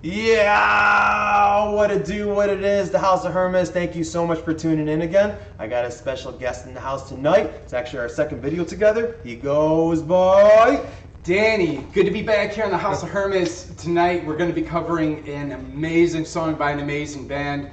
Yeah, what it do, what it is, the House of Hermes. Thank you so much for tuning in again. I got a special guest in the house tonight. It's actually our second video together. He goes by Danny. Good to be back here on the House of Hermes. Tonight we're going to be covering an amazing song by an amazing band,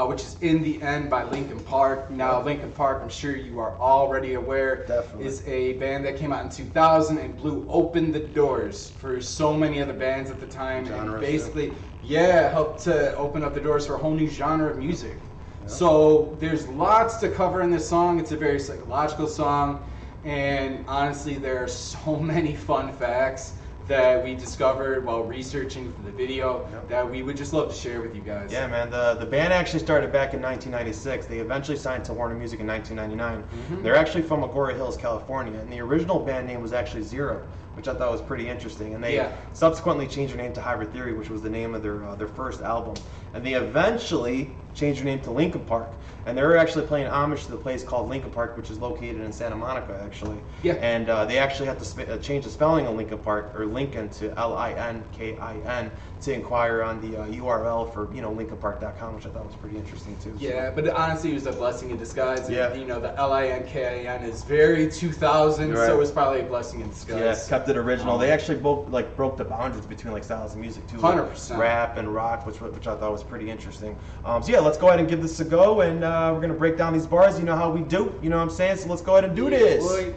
which is In the End by Linkin Park. Now, Linkin Park, I'm sure you are already aware, is a band that came out in 2000 and blew open the doors for so many other bands at the time. And basically, helped to open up the doors for a whole new genre of music. So there's lots to cover in this song. It's a very psychological song. And honestly, there are so many fun facts that we discovered while researching for the video that we would just love to share with you guys. Yeah, man. The band actually started back in 1996. They eventually signed to Warner Music in 1999. They're actually from Agoura Hills, California, and the original band name was actually Zero, which I thought was pretty interesting. And they subsequently changed their name to Hybrid Theory, which was the name of their first album. And they eventually changed their name to Linkin Park. And they were actually playing homage to the place called Linkin Park, which is located in Santa Monica, actually. Yeah. And they actually had to change the spelling of Linkin Park, or Lincoln, to Linkin, to inquire on the URL for linkinpark.com, which I thought was pretty interesting too. Yeah, but honestly, it was a blessing in disguise. Yeah. And, the Linkin is very 2000, so it was probably a blessing in disguise. Yeah, kept it original. They actually broke the boundaries between styles of music too. 100%. Rap and rock, which I thought was pretty interesting. So yeah, let's go ahead and give this a go, and we're gonna break down these bars. You know how we do. You know what I'm saying? So let's go ahead and do this. Boy.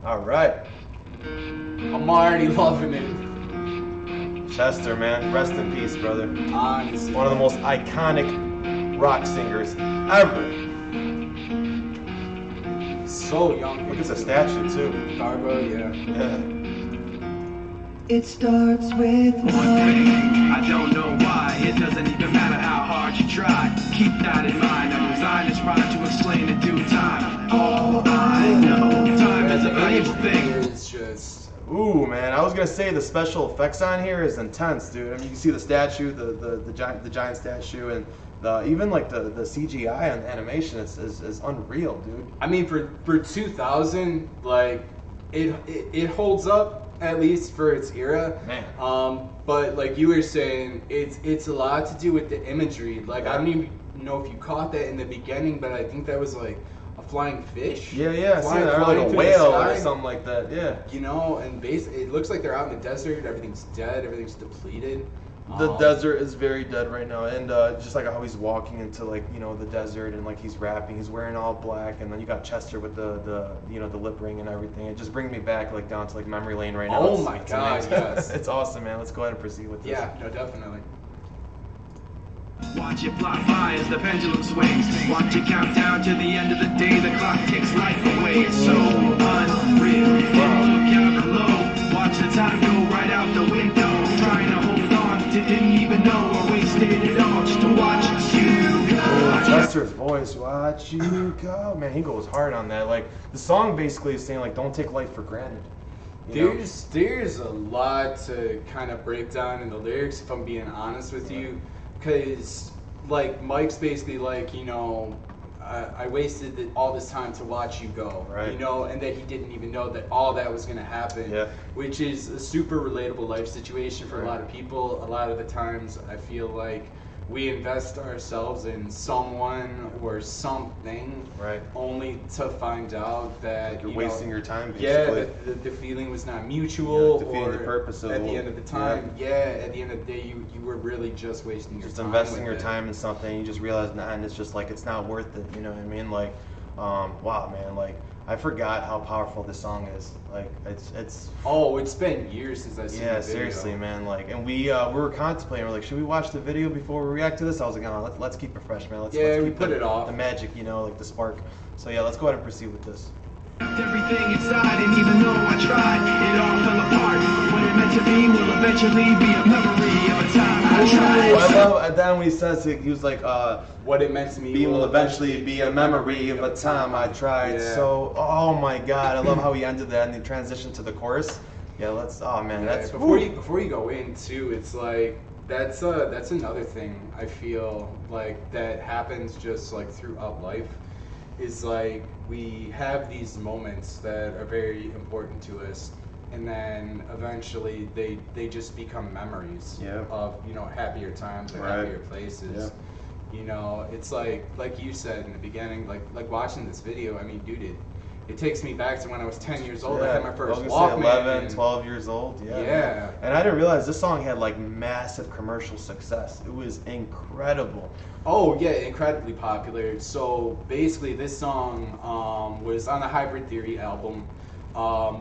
All right. I'm already loving it. Chester, man, rest in peace, brother. Honestly. One of the most iconic rock singers ever. So young. Look at the statue too. Garbo, yeah. It starts with one thing, I don't know why. It doesn't even matter how hard you try. Keep that in mind. I'm designed to try to explain in due time. All I know, time is a valuable thing. It's just... Ooh, man, I was gonna say the special effects on here is intense, dude. I mean, you can see the statue, the giant statue, and even the CGI and animation is unreal, dude. I mean, for 2000, it holds up, at least for its era. Man. But like you were saying, it's a lot to do with the imagery. I don't even know if you caught that in the beginning, but I think that was like a flying fish. Yeah, or like a whale or something like that. Yeah. And basically, it looks like they're out in the desert. Everything's dead. Everything's depleted. The desert is very dead right now, and just like how he's walking into the desert, and he's rapping, he's wearing all black, and then you got Chester with the lip ring and everything. It just brings me back down to memory lane right now. Oh my God, yes. It's awesome, man. Let's go ahead and proceed with this. Yeah, no, definitely. Watch it fly by as the pendulum swings. Watch it count down to the end of the day. The clock takes life away. It's so unreal. Look out below. Watch the time go right out the window. Trying to hold on, didn't even know I wasted it all just to watch you go. Chester's voice, watch you go. Man, he goes hard on that. The song basically is saying don't take life for granted. There's a lot to kind of break down in the lyrics, if I'm being honest with you. Because, Mike's basically I wasted all this time to watch you go, right. And that he didn't even know that all that was going to happen, which is a super relatable life situation for a lot of people. A lot of the times I feel like we invest ourselves in someone or something, only to find out that you're wasting your time, basically. Yeah, the feeling was not mutual, defeating the purpose of at the end of the time. At the end of the day, you were really just wasting your time. Just investing your time in something. You just realize, and it's just it's not worth it. You know what I mean? Wow, man, I forgot how powerful this song is. It's been years since I've seen the video. Seriously, man. And we were contemplating. We're should we watch the video before we react to this? I was like, no, let's keep it fresh, man. Let's we keep put it off. The magic, the spark. So yeah, let's go ahead and proceed with this. Everything inside, and even though I tried, it all fell apart. What it meant to be will eventually be a memory of a time I tried. I love at then when he says it, he was what it meant to me will eventually be a memory of a time I tried. Yeah. So, oh my God, I love how he ended that and he transitioned to the chorus. Yeah, that's before you go in too, it's that's another thing I feel that happens just throughout life. Is we have these moments that are very important to us, and then eventually they just become memories of, you know, happier times or happier places. You know, it's like you said in the beginning, like watching this video, I mean, dude, it takes me back to when I was 10 years old. I had my first Walkman. 11, 12 years old. Yeah. And I didn't realize this song had like massive commercial success. It was incredible. Oh yeah, incredibly popular. So basically, this song was on the Hybrid Theory album,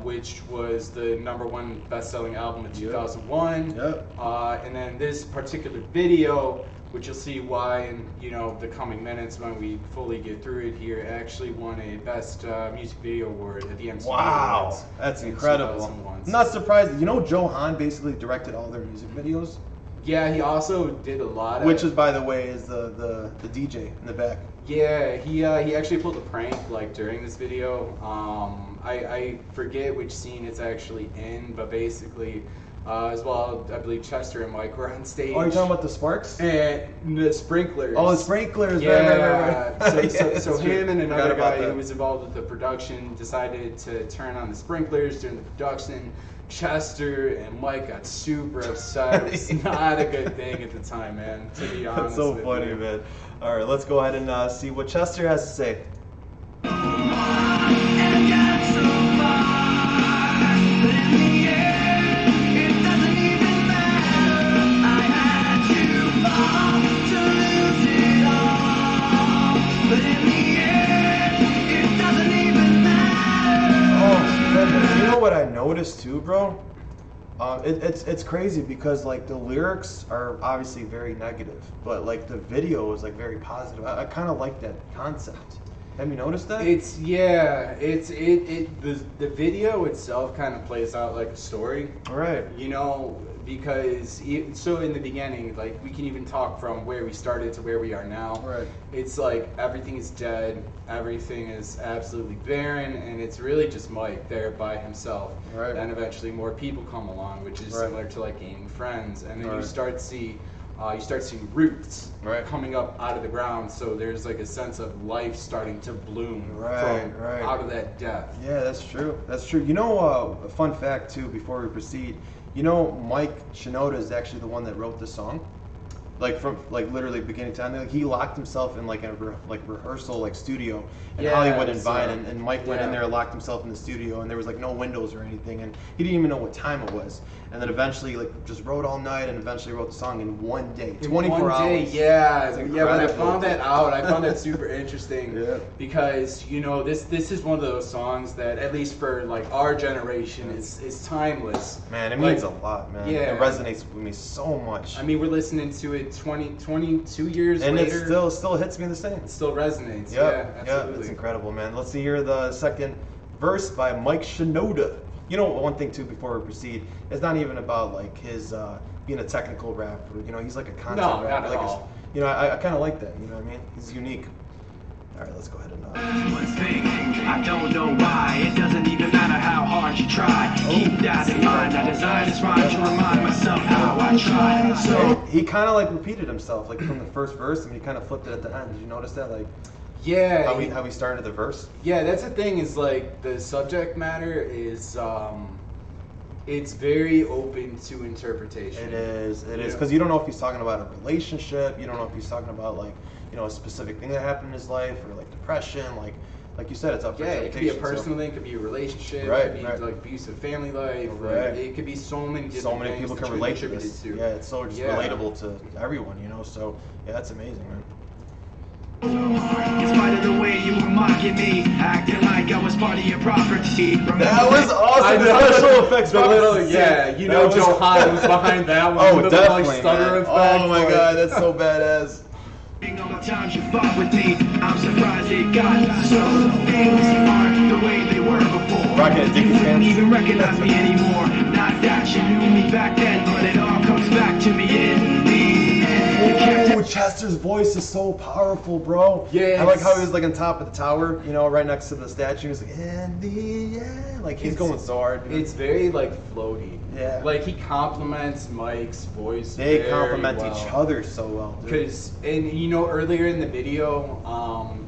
which was the #1 best-selling album in 2001. And then this particular video, which you'll see why in, you know, the coming minutes when we fully get through it here, actually won a Best Music Video Award at the MTV Awards. That's incredible. I'm not surprised. You know, Joe Hahn basically directed all their music videos. Yeah, he also did a lot of... Which is, by the way, is the DJ in the back. Yeah, he actually pulled a prank, like, during this video. I forget which scene it's actually in, but basically... as well, I believe Chester and Mike were on stage. Oh, you're talking about the sparks? And the sprinklers. Oh, the sprinklers. Yeah. Right. So him and another guy who was involved with the production decided to turn on the sprinklers during the production. Chester and Mike got super upset. It was not a good thing at the time, man, to be honest. That's so funny, man. All right, let's go ahead and see what Chester has to say. You know what I noticed too, bro? It's crazy because like the lyrics are obviously very negative, but like the video is like very positive. I kind of like that concept. Have you noticed that? The video itself kind of plays out like a story. Right. You know, because so in the beginning, like we can even talk from where we started to where we are now. Right. It's like everything is dead, everything is absolutely barren, and it's really just Mike there by himself. Right. Then eventually more people come along, which is similar to like gaining friends, and then you start seeing roots coming up out of the ground. So there's like a sense of life starting to bloom from out of that death. Yeah, that's true. That's true. You know, a fun fact too before we proceed. You know, Mike Shinoda is actually the one that wrote this song, like from like literally beginning to end. Like he locked himself in like a rehearsal like studio in Hollywood and Vine, and Mike went in there, locked himself in the studio, and there was like no windows or anything, and he didn't even know what time it was. And then eventually like just wrote all night, and eventually wrote the song in one day, 24 hours. Yeah. When I found that out, I found that super interesting. Because you know this is one of those songs that at least for like our generation is timeless. Man, it means a lot, man. Yeah. It resonates with me so much. I mean, we're listening to it 22 years and later. And it still hits me the same. It still resonates. Yep. Yeah, absolutely. It's incredible, man. Let's see here the second verse by Mike Shinoda. You know, one thing too before we proceed, it's not even about like his being a technical rapper. You know, he's like a concept rapper. Not at all. You know, I kind of like that. You know what I mean? He's unique. All right, let's go ahead and. One thing, I don't know why. It doesn't even matter how hard you try. Keep that in mind. I designed this rhyme to remind myself how I tried. So he kind of like repeated himself, like from the first verse, and he kind of flipped it at the end. Did you notice that? Like. Yeah. How we started the verse? Yeah, that's the thing is like the subject matter is it's very open to interpretation. It is because you don't know if he's talking about a relationship, you don't know if he's talking about like, you know, a specific thing that happened in his life or like depression, like you said, it's up for interpretation. It could be a personal thing, it could be a relationship, it could be like abusive family life, it could be so many different so many things people can relate to this. Yeah, it's so just relatable to everyone, you know. So yeah, that's amazing, man. In spite of the way you were mocking me, acting like I was part of your property. That was awesome. The special effects, you know, Joe Hahn was behind that one. Oh, definitely, stutter man. Oh my God, that's so badass. All the times you fought with me, I'm surprised it got so. Things aren't the way they were before. You wouldn't even recognize me anymore. Not that you knew me back then, but it all comes back to me in the end. Oh, Chester's voice is so powerful, bro. Yeah. I like how he was like on top of the tower, you know, right next to the statue. He's like, in the end. Like he's going so hard, dude. It's very like floaty. Yeah. Like he compliments Mike's voice. They complement each other so well, dude. Because, and you know, earlier in the video,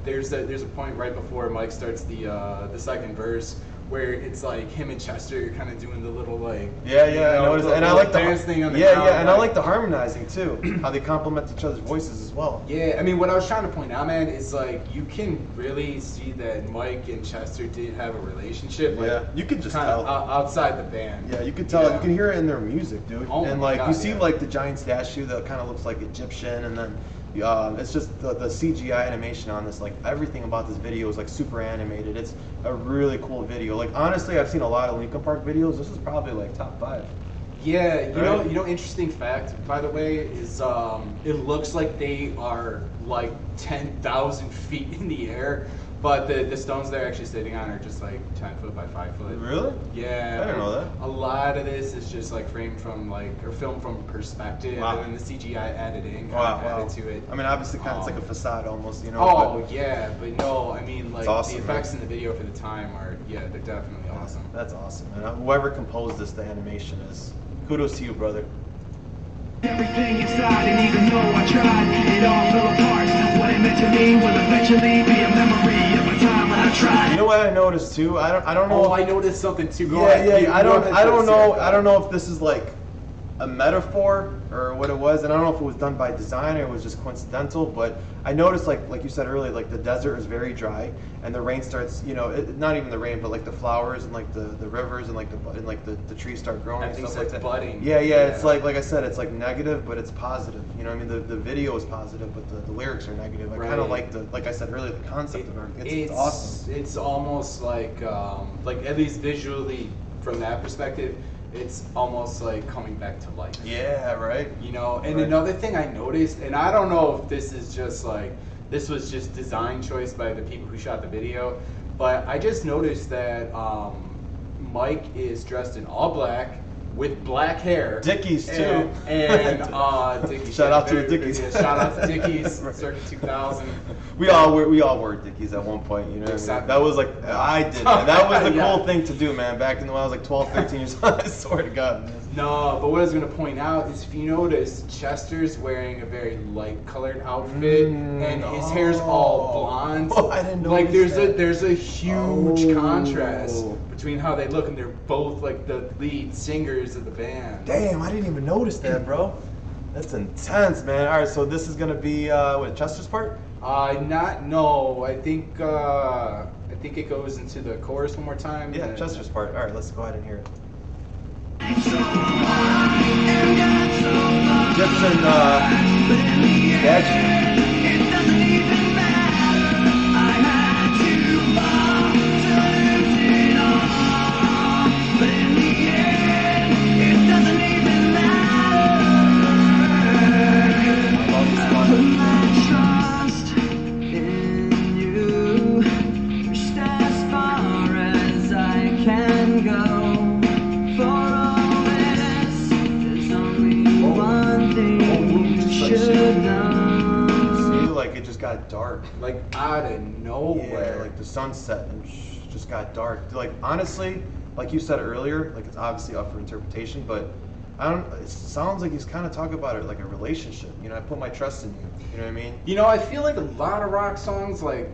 there's a point right before Mike starts the second verse where it's like him and Chester kind of doing the little like I noticed, and I like the dance thing on the yeah, ground, yeah, and I like the harmonizing too, how they complement each other's voices as well. Yeah, I mean, what I was trying to point out, man, is like you can really see that Mike and Chester did have a relationship. Like, Yeah, you could just kind tell. of outside the band. Yeah, you could tell. Yeah. You can hear it in their music, dude. Oh and my like God, you see yeah. like the giant statue that kind of looks like Egyptian, and then it's just the CGI animation on this. Like everything about this video is like super animated. It's a really cool video. Like honestly, I've seen a lot of Linkin Park videos. This is probably like top 5. Yeah, Right? you know, interesting fact, by the way, is it looks like they are like 10,000 feet in the air, but the stones they're actually sitting on are just like 10 foot by 5 foot. Really? Yeah. I didn't know that. A lot of this is just like framed from or filmed from perspective, Wow. and then the CGI added in, Wow, added to it. I mean, obviously, kind of it's like a facade almost, you know. Oh yeah, but no, I mean like awesome, the effects man. in the video for the time are they're definitely awesome. That's awesome, man. Whoever composed this, the animation is kudos to you, brother. Everything inside, and even though I tried, it all fell apart. What it meant to me will eventually be a memory of a time when I tried. You know what I noticed too? I don't know. Oh, I noticed something too. Go Yeah, ahead. yeah. You I go don't ahead, know. Sarah. I don't know if this is like a metaphor or what it was, and I don't know if it was done by design or it was just coincidental. But I noticed, like you said earlier, like the desert is very dry, and the rain starts. You know, not even the rain, but like the flowers and like the rivers and like the trees start growing I and think stuff like it's that. budding. Yeah, Yeah. It's like I said, it's like negative, but it's positive. You know, what I mean, the video is positive, but the lyrics are negative. I kind of Right. like I said earlier, the concept of it. It's awesome. It's almost like at least visually from that perspective, it's almost like coming back to life. Yeah, right. You know, and Right. another thing I noticed, and I don't know if this is just like this was just design choice by the people who shot the video, but I just noticed that Mike is dressed in all black with black hair. Dickies too. And Dickies. Shout out to the very, Dickies. yeah, shout out to Dickies, Right. circa 2000. We all wore Dickies at one point, you know. Exactly. That was like I did. Man. That was the Yeah. cool thing to do, man. Back in when I was like 12, 13 years old. I swear to God, man. No, but what I was gonna point out is if you notice, Chester's wearing a very light colored outfit, and his hair's all blonde. Oh, I didn't Like notice that. there's a huge Oh. contrast between how they look, and they're both like the lead singers of the band. Damn, I didn't even notice that, bro. That's intense, man. All right, so this is gonna be what Chester's part? No, I think it goes into the chorus one more time. Yeah, and- Chester's part. All right, let's go ahead and hear it. Egyptian statue. Trust in you, just as far as I can go. For all this, there's only one thing you should know. See, like it just got dark. like out of nowhere. Yeah, like the sunset and just got dark. Like honestly, like you said earlier, like it's obviously up for interpretation, but I don't. It sounds like he's kind of talking about it like a relationship. You know, I put my trust in you. You know what I mean? You know, I feel like a lot of rock songs, like,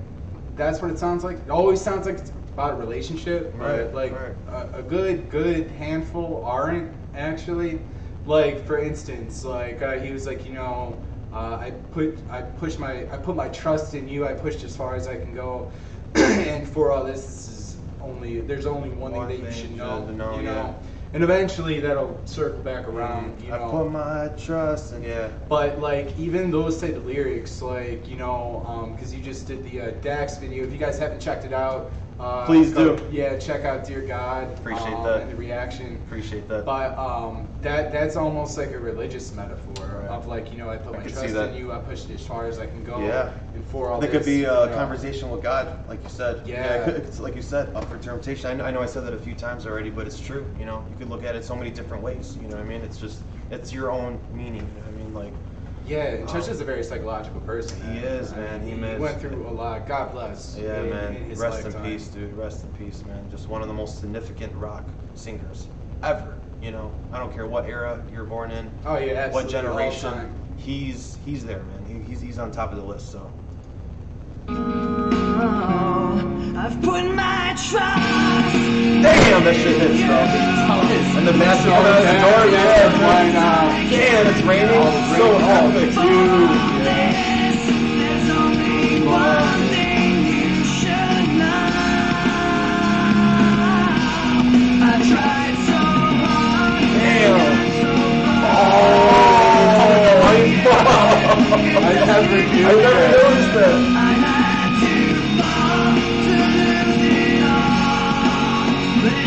that's what it sounds like. It always sounds like it's about a relationship, Right, but, like, right. a good handful aren't, actually. Like, for instance, like, he was like, you know, I put my trust in you, I pushed as far as I can go, and for all this is there's only one thing that you should know, you know? yeah. And eventually that'll circle back around, you know. I put my trust in But like even those type of lyrics, like you know, because you just did the Dax video. If you guys haven't checked it out, Please do. Yeah, check out Dear God. Appreciate that. And the reaction. Appreciate that. But that's almost like a religious metaphor Right. of like you know I put my could trust see that. in you. I pushed it as far as I can go. Yeah. And for all That could this, be you a know, conversation with God, like you said. Yeah. It's like you said, up for interpretation. I know I said that a few times already, but it's true. You know, you could look at it so many different ways. You know what I mean? It's your own meaning. You know what I mean? Like, Yeah, and Chester's a very psychological person. He is, man. He is. went through a lot. God bless. yeah, man. in his Rest lifetime. in peace, dude. Rest in peace, man. Just one of the most significant rock singers ever. You know, I don't care what era you're born in, Oh yeah, absolutely. what all generation. time. He's there, man. He's on top of the list. So. Oh, I've put my trust Damn, that shit hits, bro. And the mask coming out of the door, yeah. Why not? Damn, it's raining. So epic, dude. There's only one thing you should know. I tried so hard. Damn. I never I never noticed that. I had to fall to lose it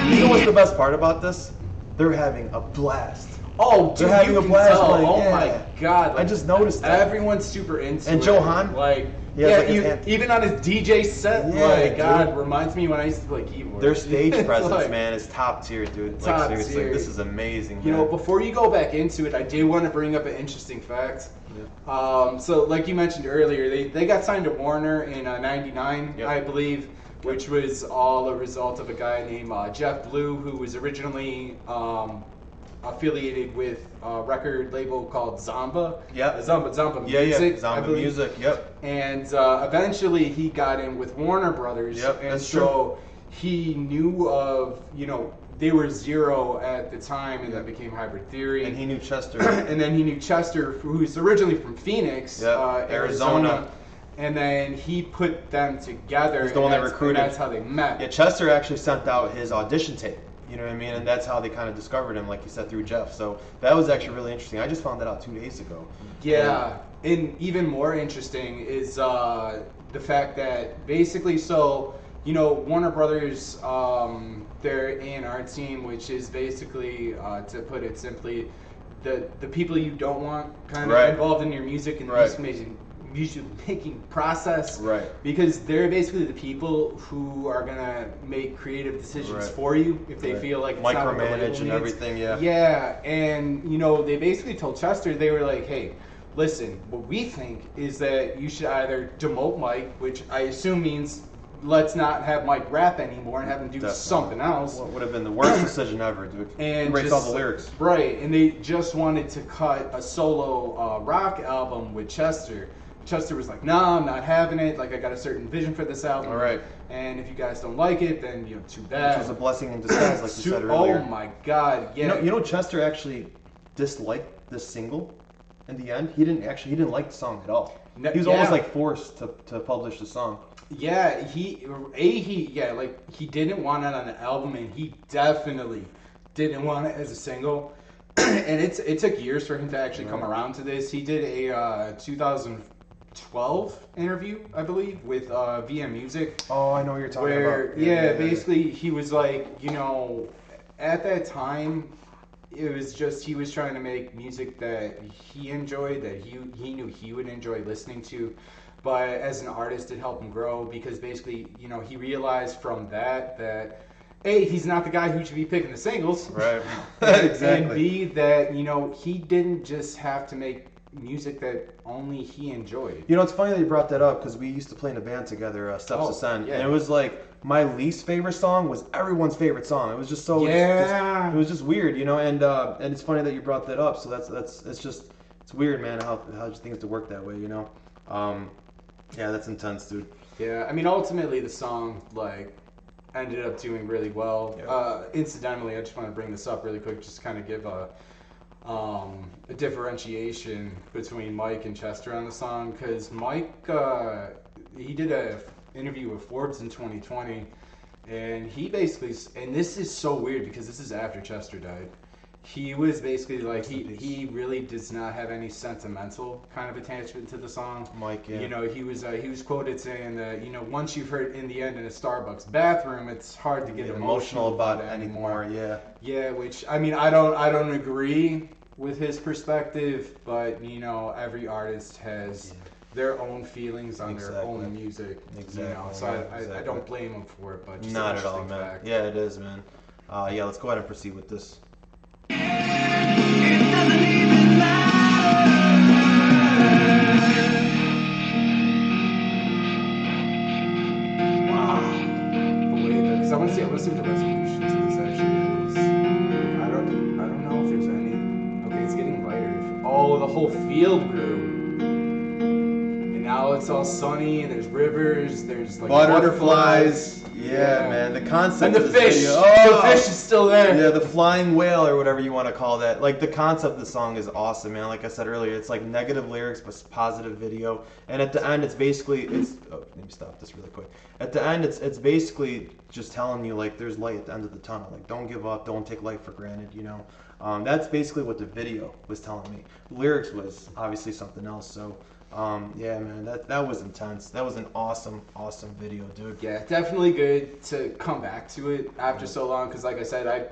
all. You know what's the best part about this? They're having a blast. Oh, dude, They're having you a can blast tell. playing, Oh yeah. my god! I just noticed that. Everyone's super into And it. Johan? like, He has, yeah, like, his hand- even on his DJ set, Yeah, like, God, dude. reminds me when I used to play keyboard. Their stage It's presence, like, man, is top tier, dude. Like, Top seriously, tier. this is amazing, You man. know, before you go back into it, I did want to bring up an interesting fact. So, like you mentioned earlier, they got signed to Warner in '99, Yep. I believe, which was all a result of a guy named Jeff Blue, who was originally affiliated with a record label called Zomba. Yep. Zomba Yeah, Music. yeah, I Zombie believe. Music, yep. And eventually he got in with Warner Brothers. Yep, and that's so he knew of, they were Zero at the time, and then became Hybrid Theory. And he knew Chester. And then he knew Chester, who's originally from Phoenix, Yep, Arizona. And then he put them together. He's the one and that recruited. And that's how they met. Yeah, Chester actually sent out his audition tape. You know what I mean? And that's how they kind of discovered him, like you said, through Jeff. So that was actually really interesting. I just found that out 2 days ago. Yeah, and even more interesting is the fact that basically, Warner Brothers, their A&R team, which is basically, to put it simply, the people you don't want kind of Right. involved in your music and Right. music making process, Right. because they're basically the people who are gonna make creative decisions Right. for you if they Right. feel like it's not what the label Micromanage and needs. everything, yeah. Yeah, and they basically told Chester, they were like, hey, listen, what we think is that you should either demote Mike, which I assume means let's not have Mike rap anymore and have him do Definitely. something else. What would have been the worst decision ever, dude? And He writes just, all the lyrics. Right, and they just wanted to cut a solo rock album with Chester. Chester was like, no, I'm not having it. Like, I got a certain vision for this album. All right. And if you guys don't like it, then, too bad. Which was a blessing in disguise, like you said earlier. Oh my God, yeah. You know, Chester actually disliked this single. In the end, he didn't like the song at all. No, He was yeah. almost like forced to publish the song. Yeah, he didn't want it on the album, and he definitely didn't want it as a single. And it took years for him to actually come around to this. He did a 2012 interview, I believe, with VM Music. Oh, I know what you're talking Where, about. basically he was like, at that time, it was just he was trying to make music that he enjoyed, that he knew he would enjoy listening to. But as an artist, it helped him grow because basically, he realized from that A, he's not the guy who should be picking the singles. Right. And Exactly. B, that, he didn't just have to make music that only he enjoyed. It's funny that you brought that up because we used to play in a band together, Steps Oh, Ascend, yeah. and it was like my least favorite song was everyone's favorite song. It was just so Yeah. it was just weird, and it's funny that you brought that up. So it's weird, man, how just things to work that way, Yeah, that's intense, dude. Yeah, I mean, ultimately the song ended up doing really well. Yeah. Incidentally, I just want to bring this up really quick, just to kind of give a differentiation between Mike and Chester on the song, because Mike he did a interview with Forbes in 2020, and he basically, and this is so weird because this is after Chester died. He was basically like he really does not have any sentimental kind of attachment to the song. Mike, yeah. He was quoted saying that once you've heard "In the End" in a Starbucks bathroom, it's hard to get emotional about it anymore. Yeah. Yeah, which I mean, I don't agree with his perspective, but every artist has their own feelings on their own music. Exactly. So I don't blame him for it, but just Not an at all, interesting man. fact. Yeah, it is, man. Yeah, let's go ahead and proceed with this. It doesn't even matter. Because I want to see what the resolution to this actually is. I don't know if there's any. Okay, it's getting lighter. Oh, the whole field grew. And now it's all sunny, and there's rivers, there's like butterflies. Yeah, man, the concept And the of this fish. video- The fish is still there. Yeah, the flying whale or whatever you want to call that. Like the concept of the song is awesome, man. Like I said earlier, it's like negative lyrics but positive video. And at the end, it's basically let me stop this really quick. At the end, it's basically just telling you like there's light at the end of the tunnel. Like don't give up, don't take life for granted. You know, that's basically what the video was telling me. The lyrics was obviously something else. So. Yeah, man, that was intense. That was an awesome video, dude. Yeah, definitely good to come back to it after so long, because like I said, I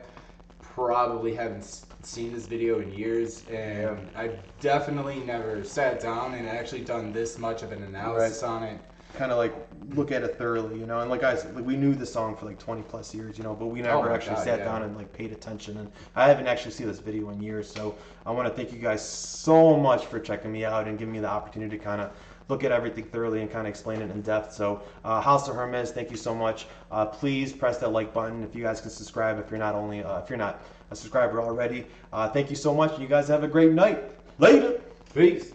probably haven't seen this video in years, and I've definitely never sat down and actually done this much of an analysis on it. Kind of like look at it thoroughly, you know. And like I said, like, we knew the song for like 20 plus years, you know, but we never actually sat down and like paid attention. And I haven't actually seen this video in years, so I want to thank you guys so much for checking me out and giving me the opportunity to kind of look at everything thoroughly and kind of explain it in depth. So House of Hermes, thank you so much. Please press that like button if you guys can subscribe if you're not a subscriber already. Thank you so much. You guys have a great night. Later. Peace.